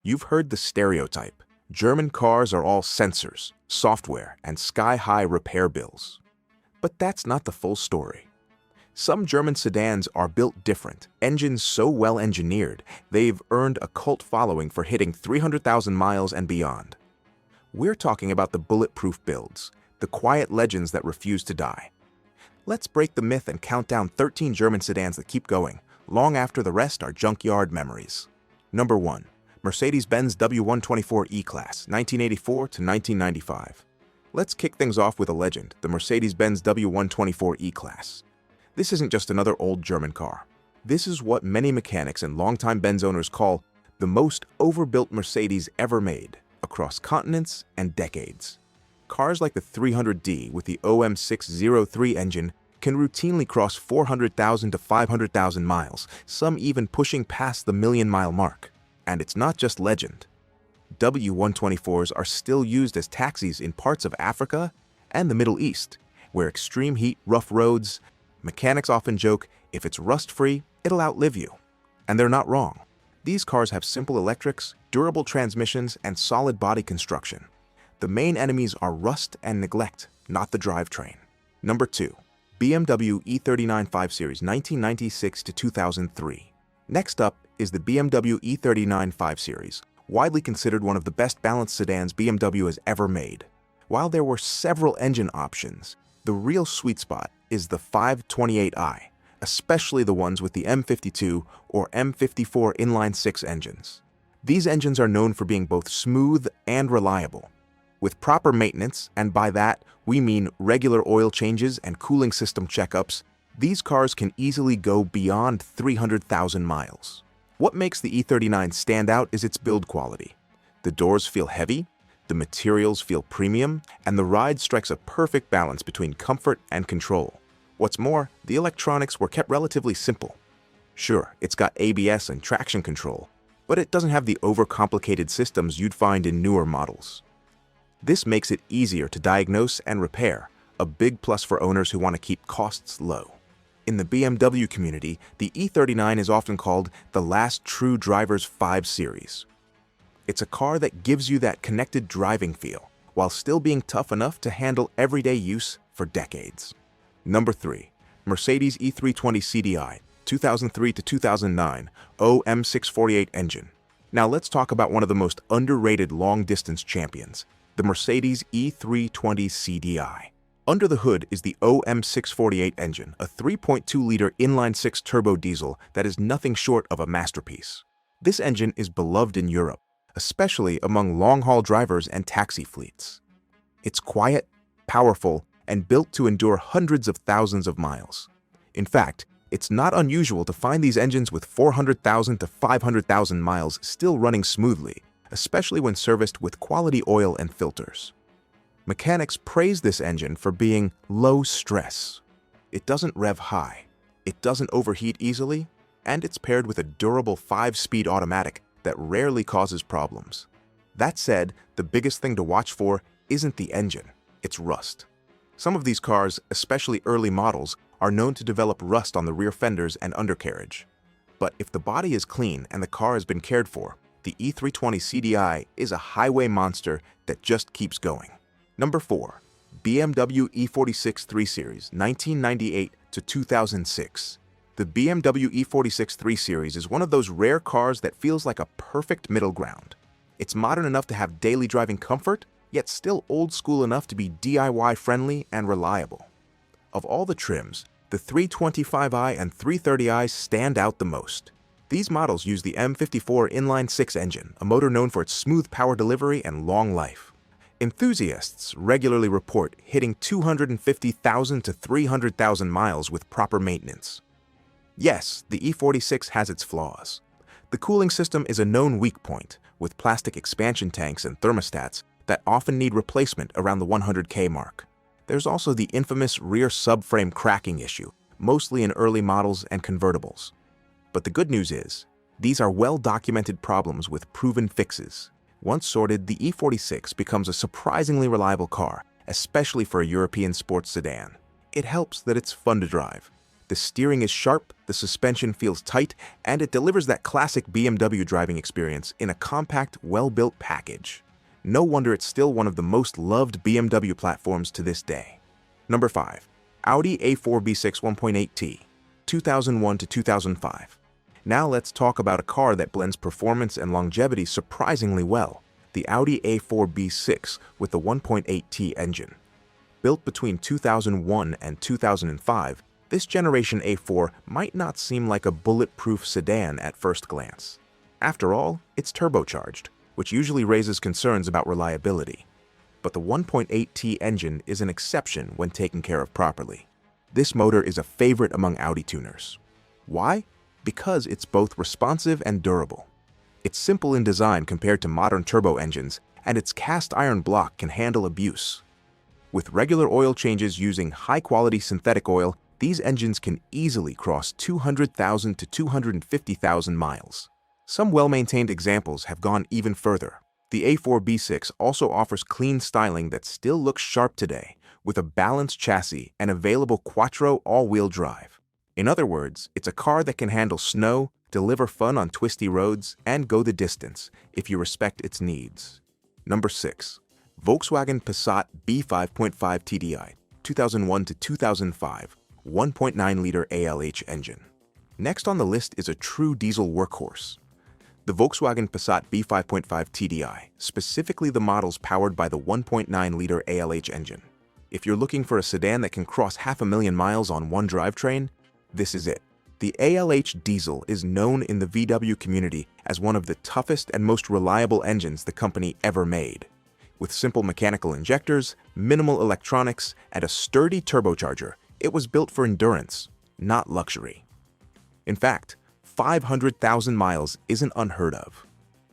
You've heard the stereotype. German cars are all sensors, software, and sky-high repair bills. But that's not the full story. Some German sedans are built different, engines so well engineered, they've earned a cult following for hitting 300,000 miles and beyond. We're talking about the bulletproof builds, the quiet legends that refuse to die. Let's break the myth and count down 13 German sedans that keep going, long after the rest are junkyard memories. Number 1. Mercedes-Benz W124 E-Class, 1984 to 1995. Let's kick things off with a legend, the Mercedes-Benz W124 E-Class. This isn't just another old German car. This is what many mechanics and longtime Benz owners call the most overbuilt Mercedes ever made, across continents and decades. Cars like the 300D with the OM603 engine can routinely cross 400,000 to 500,000 miles, some even pushing past the million-mile mark. And it's not just legend. W124s are still used as taxis in parts of Africa and the Middle East, where extreme heat, rough roads. Mechanics often joke, if it's rust-free, it'll outlive you. And they're not wrong. These cars have simple electrics, durable transmissions, and solid body construction. The main enemies are rust and neglect, not the drivetrain. Number 2. BMW E39 5 Series 1996 to 2003. Next up is the BMW E39 5 Series, widely considered one of the best balanced sedans BMW has ever made. While there were several engine options, the real sweet spot is the 528i, especially the ones with the M52 or M54 inline-6 engines. These engines are known for being both smooth and reliable. With proper maintenance, and by that we mean regular oil changes and cooling system checkups, these cars can easily go beyond 300,000 miles. What makes the E39 stand out is its build quality. The doors feel heavy, the materials feel premium, and the ride strikes a perfect balance between comfort and control. What's more, the electronics were kept relatively simple. Sure, it's got ABS and traction control, but it doesn't have the overcomplicated systems you'd find in newer models. This makes it easier to diagnose and repair, a big plus for owners who want to keep costs low. In the BMW community, the E39 is often called the last true driver's 5 Series. It's a car that gives you that connected driving feel, while still being tough enough to handle everyday use for decades. Number 3. Mercedes E320 CDI, 2003 to 2009, OM648 engine. Now let's talk about one of the most underrated long-distance champions, the Mercedes E320 CDI. Under the hood is the OM648 engine, a 3.2-liter inline-6 turbo diesel that is nothing short of a masterpiece. This engine is beloved in Europe, especially among long-haul drivers and taxi fleets. It's quiet, powerful, and built to endure hundreds of thousands of miles. In fact, it's not unusual to find these engines with 400,000 to 500,000 miles still running smoothly, especially when serviced with quality oil and filters. Mechanics praise this engine for being low stress. It doesn't rev high, it doesn't overheat easily, and it's paired with a durable 5-speed automatic that rarely causes problems. That said, the biggest thing to watch for isn't the engine, it's rust. Some of these cars, especially early models, are known to develop rust on the rear fenders and undercarriage. But if the body is clean and the car has been cared for, the E320 CDI is a highway monster that just keeps going. Number 4. BMW E46 3 Series, 1998 to 2006. The BMW E46 3 Series is one of those rare cars that feels like a perfect middle ground. It's modern enough to have daily driving comfort, yet still old school enough to be DIY friendly and reliable. Of all the trims, the 325i and 330i stand out the most. These models use the M54 inline-6 engine, a motor known for its smooth power delivery and long life. Enthusiasts regularly report hitting 250,000 to 300,000 miles with proper maintenance. Yes, the E46 has its flaws. The cooling system is a known weak point, with plastic expansion tanks and thermostats that often need replacement around the 100K mark. There's also the infamous rear subframe cracking issue, mostly in early models and convertibles. But the good news is, these are well-documented problems with proven fixes. Once sorted, the E46 becomes a surprisingly reliable car, especially for a European sports sedan. It helps that it's fun to drive. The steering is sharp, the suspension feels tight, and it delivers that classic BMW driving experience in a compact, well-built package. No wonder it's still one of the most loved BMW platforms to this day. Number 5. Audi A4 B6 1.8T, 2001 to 2005. Now let's talk about a car that blends performance and longevity surprisingly well, the Audi A4 B6 with the 1.8T engine. Built between 2001 and 2005, this generation A4 might not seem like a bulletproof sedan at first glance. After all, it's turbocharged, which usually raises concerns about reliability. But the 1.8T engine is an exception when taken care of properly. This motor is a favorite among Audi tuners. Why? Because it's both responsive and durable. It's simple in design compared to modern turbo engines, and its cast iron block can handle abuse. With regular oil changes using high-quality synthetic oil, these engines can easily cross 200,000 to 250,000 miles. Some well-maintained examples have gone even further. The A4 B6 also offers clean styling that still looks sharp today, with a balanced chassis and available quattro all-wheel drive. In other words, it's a car that can handle snow, deliver fun on twisty roads, and go the distance if you respect its needs. Number 6. Volkswagen Passat B5.5 TDI, 2001 to 2005. 1.9-liter ALH engine. Next on the list is a true diesel workhorse. The Volkswagen Passat B5.5 TDI, specifically the models powered by the 1.9-liter ALH engine. If you're looking for a sedan that can cross 500,000 miles on one drivetrain, this is it. The ALH diesel is known in the VW community as one of the toughest and most reliable engines the company ever made. With simple mechanical injectors, minimal electronics, and a sturdy turbocharger, it was built for endurance, not luxury. In fact, 500,000 miles isn't unheard of.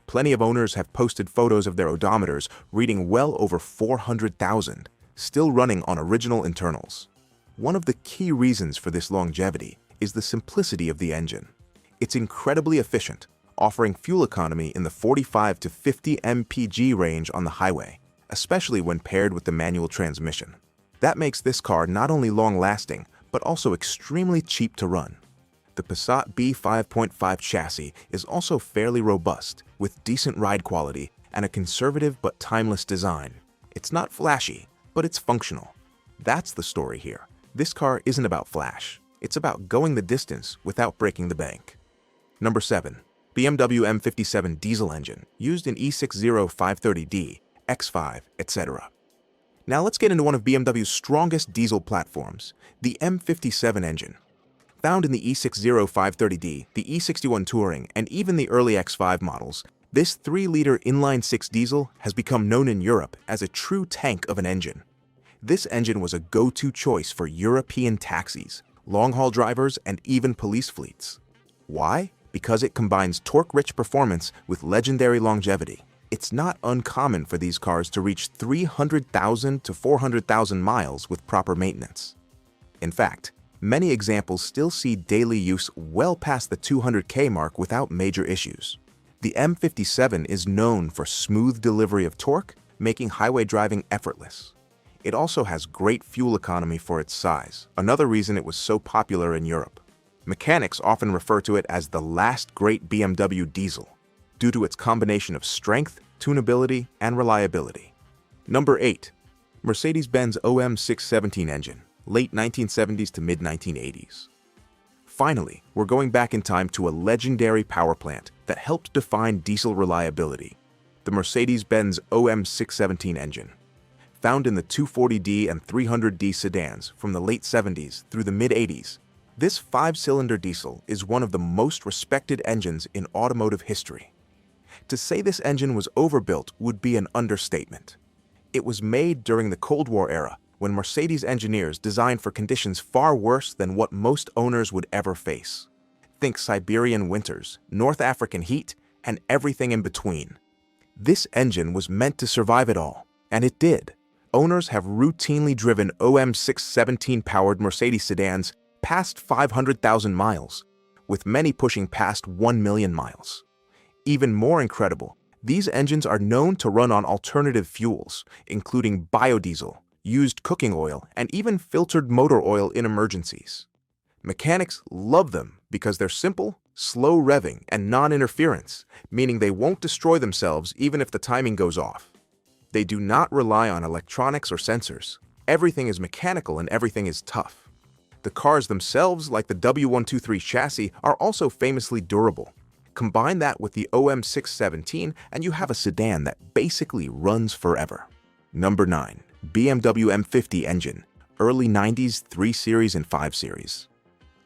Plenty of owners have posted photos of their odometers reading well over 400,000, still running on original internals. One of the key reasons for this longevity is the simplicity of the engine. It's incredibly efficient, offering fuel economy in the 45 to 50 mpg range on the highway, especially when paired with the manual transmission. That makes this car not only long-lasting, but also extremely cheap to run. The Passat B5.5 chassis is also fairly robust, with decent ride quality and a conservative but timeless design. It's not flashy, but it's functional. That's the story here. This car isn't about flash. It's about going the distance without breaking the bank. Number 7. BMW M57 Diesel engine, used in E60 530D, X5, etc. Now let's get into one of BMW's strongest diesel platforms, the M57 engine. Found in the E60 530D, the E61 Touring, and even the early X5 models, this 3-liter inline-6 diesel has become known in Europe as a true tank of an engine. This engine was a go-to choice for European taxis, long-haul drivers, and even police fleets. Why? Because it combines torque-rich performance with legendary longevity. It's not uncommon for these cars to reach 300,000 to 400,000 miles with proper maintenance. In fact, many examples still see daily use well past the 200K mark without major issues. The M57 is known for smooth delivery of torque, making highway driving effortless. It also has great fuel economy for its size, another reason it was so popular in Europe. Mechanics often refer to it as the last great BMW diesel, due to its combination of strength, tunability, and reliability. Number 8. Mercedes-Benz OM617 engine, late 1970s to mid-1980s. Finally, we're going back in time to a legendary power plant that helped define diesel reliability, the Mercedes-Benz OM617 engine. Found in the 240D and 300D sedans from the late 70s through the mid-80s, this 5-cylinder diesel is one of the most respected engines in automotive history. To say this engine was overbuilt would be an understatement. It was made during the Cold War era, when Mercedes engineers designed for conditions far worse than what most owners would ever face. Think Siberian winters, North African heat, and everything in between. This engine was meant to survive it all, and it did. Owners have routinely driven OM617-powered Mercedes sedans past 500,000 miles, with many pushing past 1 million miles. Even more incredible, these engines are known to run on alternative fuels, including biodiesel, used cooking oil, and even filtered motor oil in emergencies. Mechanics love them because they're simple, slow revving, and non-interference, meaning they won't destroy themselves even if the timing goes off. They do not rely on electronics or sensors. Everything is mechanical and everything is tough. The cars themselves, like the W123 chassis, are also famously durable. Combine that with the OM617 and you have a sedan that basically runs forever. Number 9. BMW M50 Engine, early 90s 3 Series and 5 Series.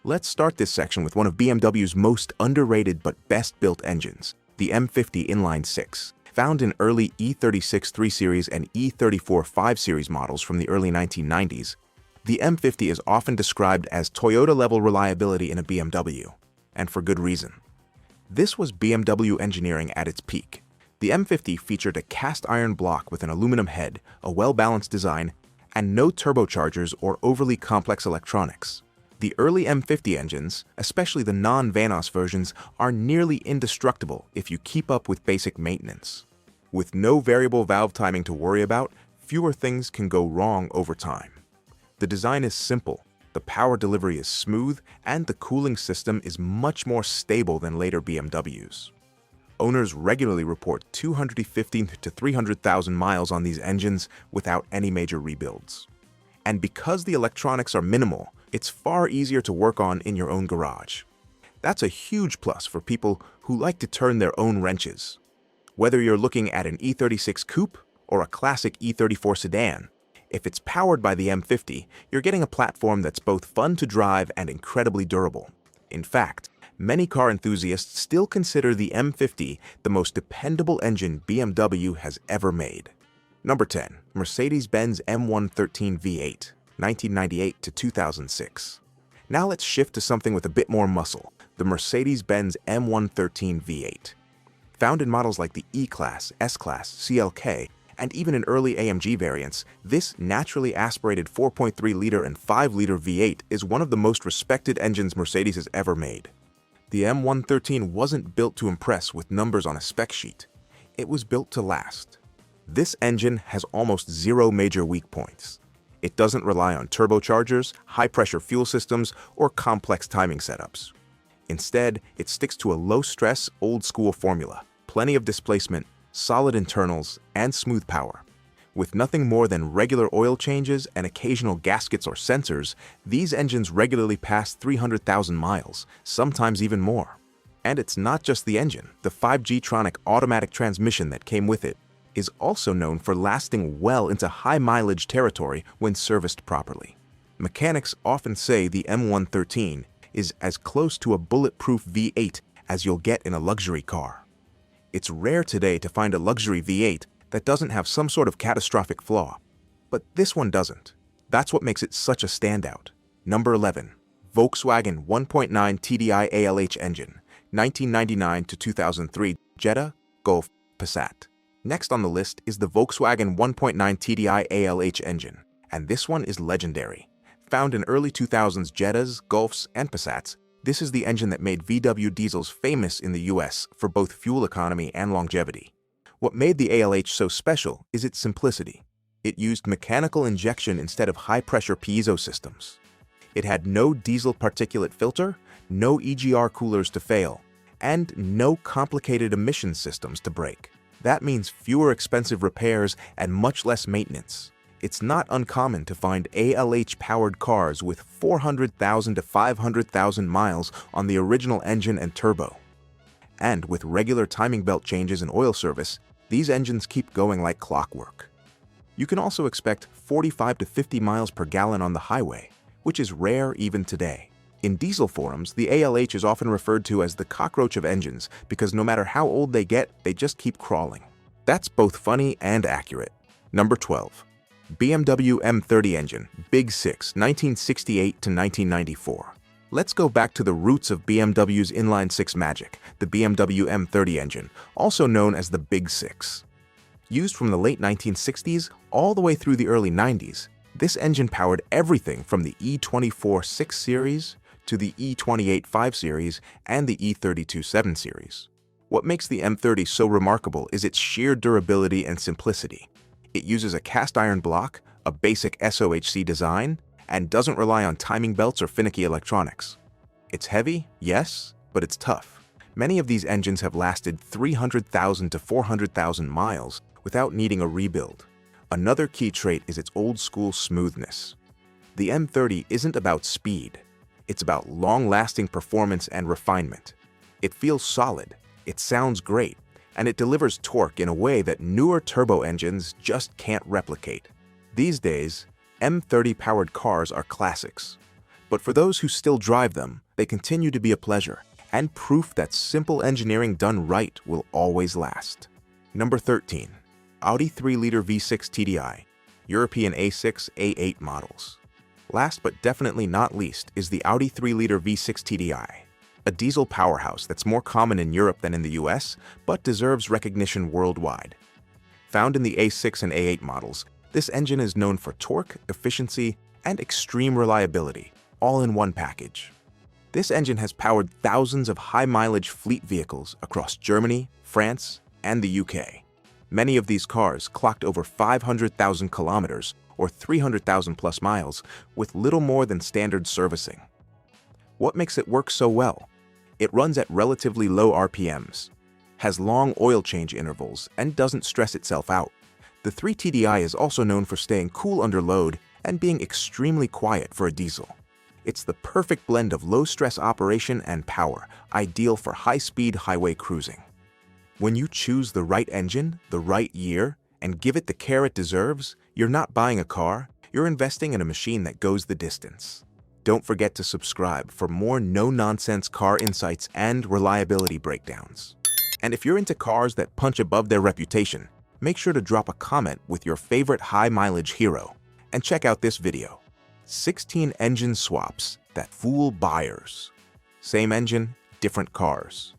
Let's start this section with one of BMW's most underrated but best-built engines, the M50 Inline 6. Found in early E36 3 Series and E34 5 Series models from the early 1990s, the M50 is often described as Toyota-level reliability in a BMW, and for good reason. This was BMW engineering at its peak. The M50 featured a cast-iron block with an aluminum head, a well-balanced design, and no turbochargers or overly complex electronics. The early M50 engines, especially the non-Vanos versions, are nearly indestructible if you keep up with basic maintenance. With no variable valve timing to worry about, fewer things can go wrong over time. The design is simple, the power delivery is smooth, and the cooling system is much more stable than later BMWs. Owners regularly report 215 to 300,000 miles on these engines without any major rebuilds. And because the electronics are minimal, it's far easier to work on in your own garage. That's a huge plus for people who like to turn their own wrenches. Whether you're looking at an E36 coupe or a classic E34 sedan, if it's powered by the M50, you're getting a platform that's both fun to drive and incredibly durable. In fact, many car enthusiasts still consider the M50 the most dependable engine BMW has ever made. Number 10. Mercedes-Benz M113 V8, 1998 to 2006. Now let's shift to something with a bit more muscle, the Mercedes-Benz M113 V8. Found in models like the E-Class, S-Class, CLK, and even in early AMG variants, this naturally aspirated 4.3-liter and 5-liter V8 is one of the most respected engines Mercedes has ever made. The M113 wasn't built to impress with numbers on a spec sheet. It was built to last. This engine has almost zero major weak points. It doesn't rely on turbochargers, high-pressure fuel systems, or complex timing setups. Instead, it sticks to a low-stress, old-school formula, plenty of displacement, solid internals, and smooth power. With nothing more than regular oil changes and occasional gaskets or sensors, these engines regularly pass 300,000 miles, sometimes even more. And it's not just the engine. The 5G-tronic automatic transmission that came with it is also known for lasting well into high-mileage territory when serviced properly. Mechanics often say the M113 is as close to a bulletproof V8 as you'll get in a luxury car. It's rare today to find a luxury V8 that doesn't have some sort of catastrophic flaw. But this one doesn't. That's what makes it such a standout. Number 11. Volkswagen 1.9 TDI ALH engine, 1999 to 2003, Jetta, Golf, Passat. Next on the list is the Volkswagen 1.9 TDI ALH engine, and this one is legendary. Found in early 2000s Jettas, Golfs, and Passats, this is the engine that made VW diesels famous in the US for both fuel economy and longevity. What made the ALH so special is its simplicity. It used mechanical injection instead of high-pressure piezo systems. It had no diesel particulate filter, no EGR coolers to fail, and no complicated emission systems to break. That means fewer expensive repairs and much less maintenance. It's not uncommon to find ALH-powered cars with 400,000 to 500,000 miles on the original engine and turbo. And with regular timing belt changes and oil service, these engines keep going like clockwork. You can also expect 45 to 50 miles per gallon on the highway, which is rare even today. In diesel forums, the ALH is often referred to as the cockroach of engines because no matter how old they get, they just keep crawling. That's both funny and accurate. Number 12. BMW M30 Engine, Big 6, 1968 to 1994. Let's go back to the roots of BMW's inline 6 magic, the BMW M30 engine, also known as the Big 6. Used from the late 1960s all the way through the early 90s, this engine powered everything from the E24 6 Series to the E28 5 Series and the E32 7 Series. What makes the M30 so remarkable is its sheer durability and simplicity. It uses a cast iron block, a basic SOHC design, and doesn't rely on timing belts or finicky electronics. It's heavy, yes, but it's tough. Many of these engines have lasted 300,000 to 400,000 miles without needing a rebuild. Another key trait is its old-school smoothness. The M30 isn't about speed. It's about long-lasting performance and refinement. It feels solid, it sounds great, and it delivers torque in a way that newer turbo engines just can't replicate. These days, M30-powered cars are classics. But for those who still drive them, they continue to be a pleasure, and proof that simple engineering done right will always last. Number 13. Audi 3-liter V6 TDI, European A6, A8 models. Last but definitely not least is the Audi 3-liter V6 TDI, a diesel powerhouse that's more common in Europe than in the US, but deserves recognition worldwide. Found in the A6 and A8 models, this engine is known for torque, efficiency, and extreme reliability, all in one package. This engine has powered thousands of high-mileage fleet vehicles across Germany, France, and the UK. Many of these cars clocked over 500,000 kilometers or 300,000 plus miles with little more than standard servicing. What makes it work so well? It runs at relatively low RPMs, has long oil change intervals, and doesn't stress itself out. The 3 TDI is also known for staying cool under load and being extremely quiet for a diesel. It's the perfect blend of low-stress operation and power, ideal for high-speed highway cruising. When you choose the right engine, the right year, and give it the care it deserves, you're not buying a car, you're investing in a machine that goes the distance. Don't forget to subscribe for more no-nonsense car insights and reliability breakdowns. And if you're into cars that punch above their reputation, make sure to drop a comment with your favorite high-mileage hero. And check out this video. 16 engine swaps that fool buyers. Same engine, different cars.